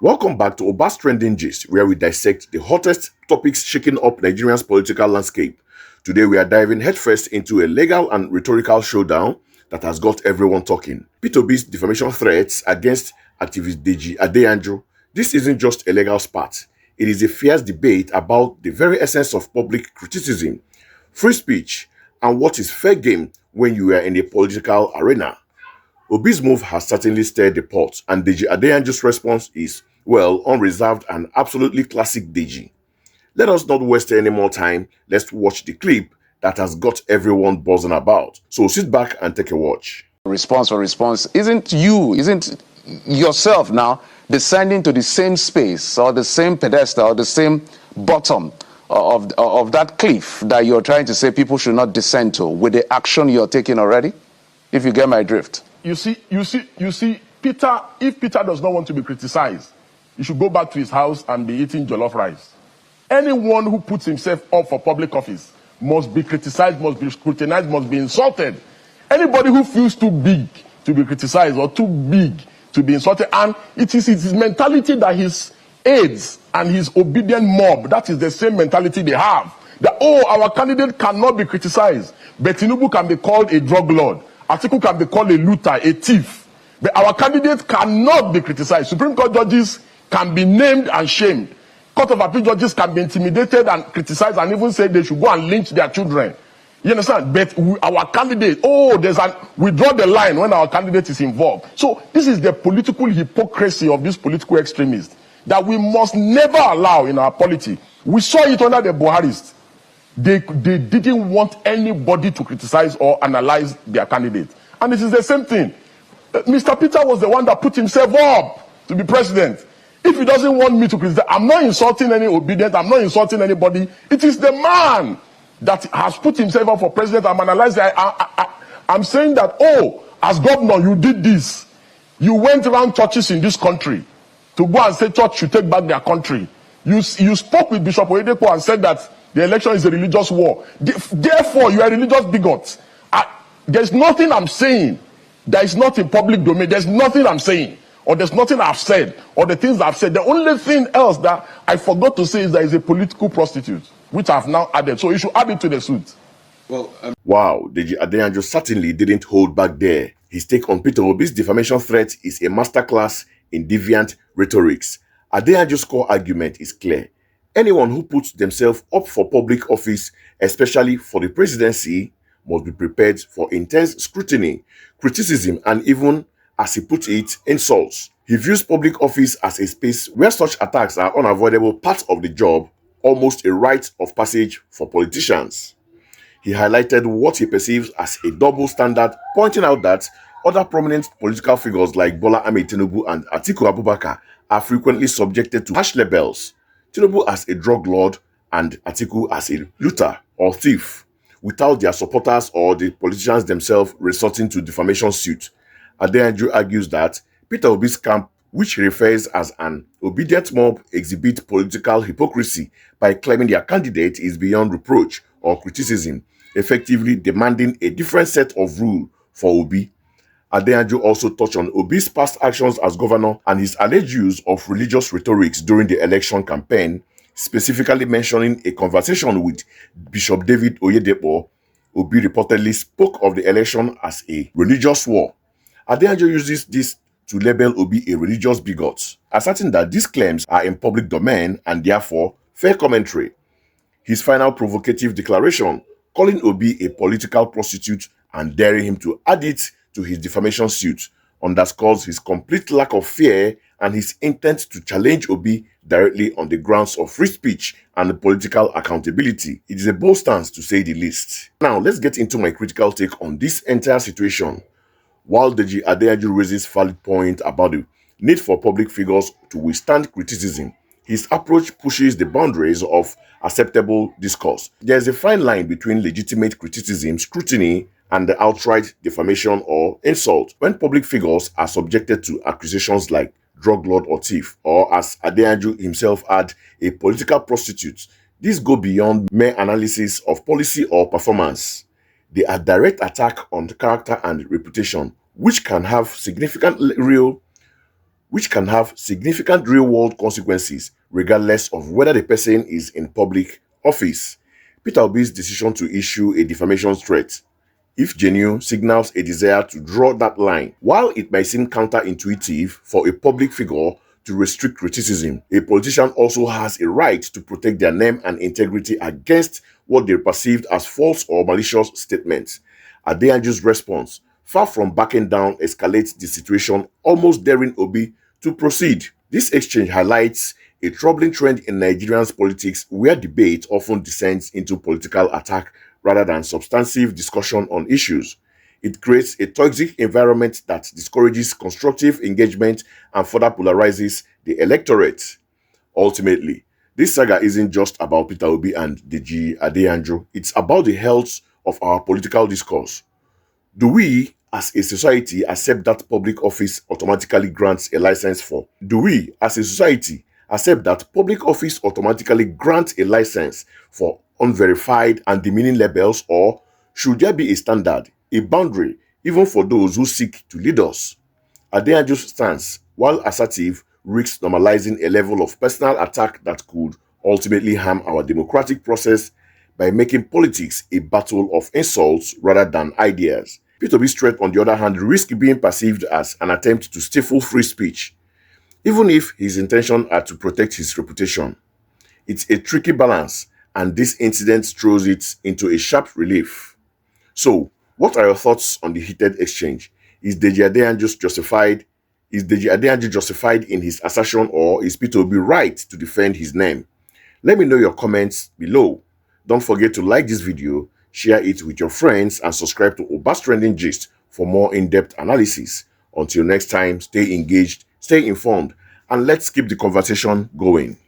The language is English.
Welcome back to Oba's Trending Gist, where we dissect the hottest topics shaking up Nigeria's political landscape. Today we are diving headfirst into a legal and rhetorical showdown that has got everyone talking. Peter Obi's defamation threats against activist Deji Adeyanju. This isn't just a legal spat. It is a fierce debate about the very essence of public criticism, free speech, and what is fair game when you are in a political arena. Obi's move has certainly stirred the pot, and Deji Adeyanju's response is, well, unreserved and absolutely classic Deji. Let us not waste any more time. Let's watch the clip that has got everyone buzzing about. So sit back and take a watch. Response for response isn't yourself now descending to the same space or the same pedestal or the same bottom of that cliff that you're trying to say people should not descend to with the action you're taking already, if you get my drift. You see, Peter, if Peter does not want to be criticized, he should go back to his house and be eating jollof rice. Anyone who puts himself up for public office must be criticized, must be scrutinized, must be insulted. Anybody who feels too big to be criticized or too big to be insulted, and it is his mentality that his aides and his obedient mob, that is the same mentality they have. That, oh, our candidate cannot be criticized, but Tinubu can be called a drug lord. Atiku can be called a looter, a thief. But our candidate cannot be criticized. Supreme Court judges can be named and shamed. Court of Appeal judges can be intimidated and criticized and even say they should go and lynch their children. You understand? But our candidate, we draw the line when our candidate is involved. So this is the political hypocrisy of these political extremists that we must never allow in our polity. We saw it under the Buharists. They didn't want anybody to criticize or analyze their candidate. And it is the same thing. Mr. Peter was the one that put himself up to be president. If he doesn't want me to criticize, I'm not insulting any obedient, I'm not insulting anybody. It is the man that has put himself up for president. I'm analyzing. I'm saying that, oh, as governor, you did this. You went around churches in this country to go and say church should take back their country. You spoke with Bishop Oyedepo and said that the election is a religious war. Therefore, you are a religious bigot. There's nothing I'm saying that is not in public domain. There's nothing I'm saying, or there's nothing I've said, or the things I've said. The only thing else that I forgot to say is there is a political prostitute, which I've now added. So you should add it to the suit. Wow, Deji Adeyanju certainly didn't hold back there. His take on Peter Obi's defamation threat is a masterclass in defiant rhetorics. Adeyanju's core argument is clear. Anyone who puts themselves up for public office, especially for the presidency, must be prepared for intense scrutiny, criticism, and even, as he put it, insults. He views public office as a space where such attacks are unavoidable part of the job, almost a rite of passage for politicians. He highlighted what he perceives as a double standard, pointing out that other prominent political figures like Bola Ahmed Tinubu and Atiku Abubakar are frequently subjected to harsh labels. Tinubu as a drug lord and Atiku as a looter or thief, without their supporters or the politicians themselves resorting to defamation suit. Adeyanju argues that Peter Obi's camp, which refers as an obedient mob, exhibit political hypocrisy by claiming their candidate is beyond reproach or criticism, effectively demanding a different set of rules for Obi. Adeyanju also touched on Obi's past actions as governor and his alleged use of religious rhetorics during the election campaign, specifically mentioning a conversation with Bishop David Oyedepo. Obi reportedly spoke of the election as a religious war. Adeyanju uses this to label Obi a religious bigot, asserting that these claims are in public domain and therefore fair commentary. His final provocative declaration, calling Obi a political prostitute and daring him to add it to his defamation suit, underscores his complete lack of fear and his intent to challenge Obi directly on the grounds of free speech and political accountability. It is a bold stance, to say the least. Now, let's get into my critical take on this entire situation. While Deji Adeyanju raises valid points about the need for public figures to withstand criticism, his approach pushes the boundaries of acceptable discourse. There is a fine line between legitimate criticism, scrutiny, and the outright defamation or insult when public figures are subjected to accusations like drug lord or thief, or as Adeyanju himself had, a political prostitute. These go beyond mere analysis of policy or performance. They are direct attack on the character and reputation, which can have significant real which can have significant real-world consequences regardless of whether the person is in public office. Peter Obi's decision to issue a defamation threat, if genuine, signals a desire to draw that line. While it might seem counterintuitive for a public figure to restrict criticism, a politician also has a right to protect their name and integrity against what they perceived as false or malicious statements. Adeyanju's response, far from backing down, escalates the situation, almost daring Obi to proceed. This exchange highlights a troubling trend in Nigerian's politics where debate often descends into political attack rather than substantive discussion on issues. It creates a toxic environment that discourages constructive engagement and further polarizes the electorate. Ultimately, this saga isn't just about Peter Obi and Deji Adeyanju, it's about the health of our political discourse. Do we, as a society, accept that public office automatically grants a license for? Do we, as a society, accept that public office automatically grants a license for unverified and demeaning labels, or should there be a standard, a boundary, even for those who seek to lead us? Adeyanju's stance, while assertive, risks normalizing a level of personal attack that could ultimately harm our democratic process by making politics a battle of insults rather than ideas. Peter Obi's threat, on the other hand, risks being perceived as an attempt to stifle free speech, even if his intentions are to protect his reputation. It's a tricky balance, and this incident throws it into a sharp relief. So, what are your thoughts on the heated exchange? Is Deji Adeyanju justified in his assertion, or is Peter Obi right to defend his name? Let me know your comments below. Don't forget to like this video, share it with your friends, and subscribe to Oba's Trending Gist for more in-depth analysis. Until next time, stay engaged, stay informed, and let's keep the conversation going.